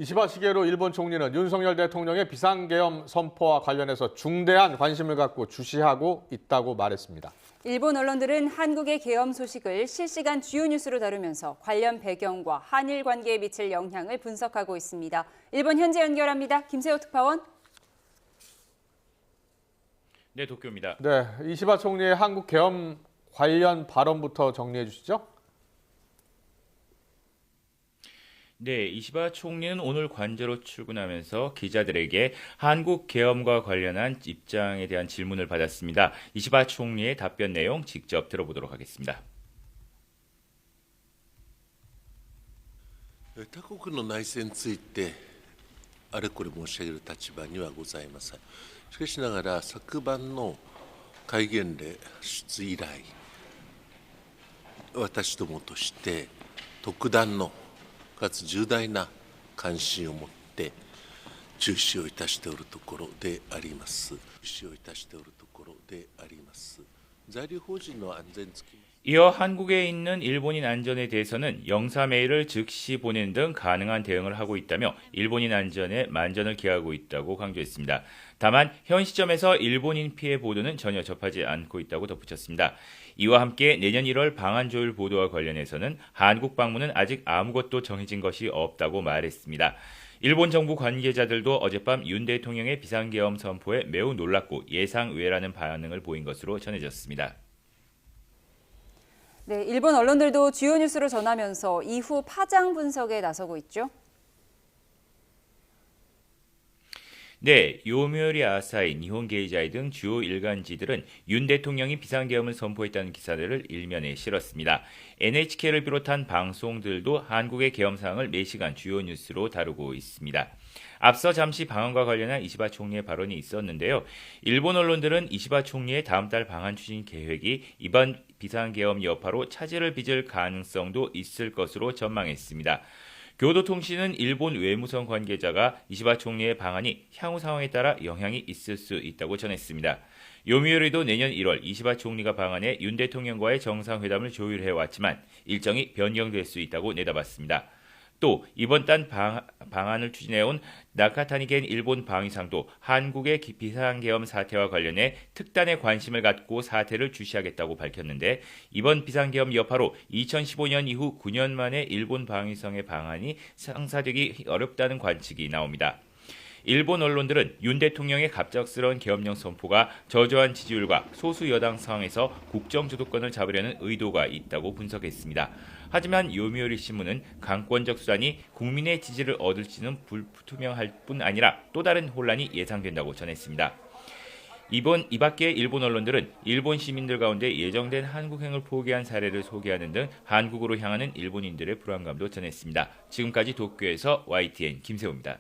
이시바 시게루 일본 총리는 윤석열 대통령의 비상계엄 선포와 관련해서 중대한 관심을 갖고 주시하고 있다고 말했습니다. 일본 언론들은 한국의 계엄 소식을 실시간 주요 뉴스로 다루면서 관련 배경과 한일 관계에 미칠 영향을 분석하고 있습니다. 일본 현재 연결합니다. 김세호 특파원. 네, 도쿄입니다. 네, 이시바 총리의 한국 계엄 관련 발언부터 정리해 주시죠. 네, 이시바 총리는 오늘 관저로 출근하면서 기자들에게 한국 계엄과 관련한 입장에 대한 질문을 받았습니다. 이시바 총리의 답변 내용 직접 들어보도록 하겠습니다. 他国の内政についてあれこれ申し上げる立場にはございません。しかしながら昨晩の戒厳令出以来、私どもとして特段のかつ重大な関心を持って注視をいたしておるところであります。在留邦人の安全につき 이어 한국에 있는 일본인 안전에 대해서는 영사 메일을 즉시 보내는 등 가능한 대응을 하고 있다며 일본인 안전에 만전을 기하고 있다고 강조했습니다. 다만 현 시점에서 일본인 피해 보도는 전혀 접하지 않고 있다고 덧붙였습니다. 이와 함께 내년 1월 방한 조율 보도와 관련해서는 한국 방문은 아직 아무것도 정해진 것이 없다고 말했습니다. 일본 정부 관계자들도 어젯밤 윤 대통령의 비상계엄 선포에 매우 놀랐고 예상 외라는 반응을 보인 것으로 전해졌습니다. 네, 일본 언론들도 주요 뉴스로 전하면서 이후 파장 분석에 나서고 있죠. 네, 요미우리 아사히, 니혼 게이자이 등 주요 일간지들은 윤 대통령이 비상계엄을 선포했다는 기사들을 일면에 실었습니다. NHK를 비롯한 방송들도 한국의 계엄 사항을 매시간 주요 뉴스로 다루고 있습니다. 앞서 잠시 방한과 관련한 이시바 총리의 발언이 있었는데요. 일본 언론들은 이시바 총리의 다음 달 방한 추진 계획이 이번 비상계엄 여파로 차질을 빚을 가능성도 있을 것으로 전망했습니다. 교도통신은 일본 외무성 관계자가 이시바 총리의 방안이 향후 상황에 따라 영향이 있을 수 있다고 전했습니다. 요미우리도 내년 1월 이시바 총리가 방한해 윤 대통령과의 정상회담을 조율해왔지만 일정이 변경될 수 있다고 내다봤습니다. 또 이번 달 방안을 추진해온 나카타니겐 일본 방위상도 한국의 비상계엄 사태와 관련해 특단의 관심을 갖고 사태를 주시하겠다고 밝혔는데 이번 비상계엄 여파로 2015년 이후 9년 만에 일본 방위성의 방안이 상사되기 어렵다는 관측이 나옵니다. 일본 언론들은 윤 대통령의 갑작스러운 계엄령 선포가 저조한 지지율과 소수 여당 상황에서 국정 주도권을 잡으려는 의도가 있다고 분석했습니다. 하지만 요미우리 신문은 강권적 수단이 국민의 지지를 얻을지는 불투명할 뿐 아니라 또 다른 혼란이 예상된다고 전했습니다. 이 밖에 일본 언론들은 일본 시민들 가운데 예정된 한국행을 포기한 사례를 소개하는 등 한국으로 향하는 일본인들의 불안감도 전했습니다. 지금까지 도쿄에서 YTN 김세호입니다.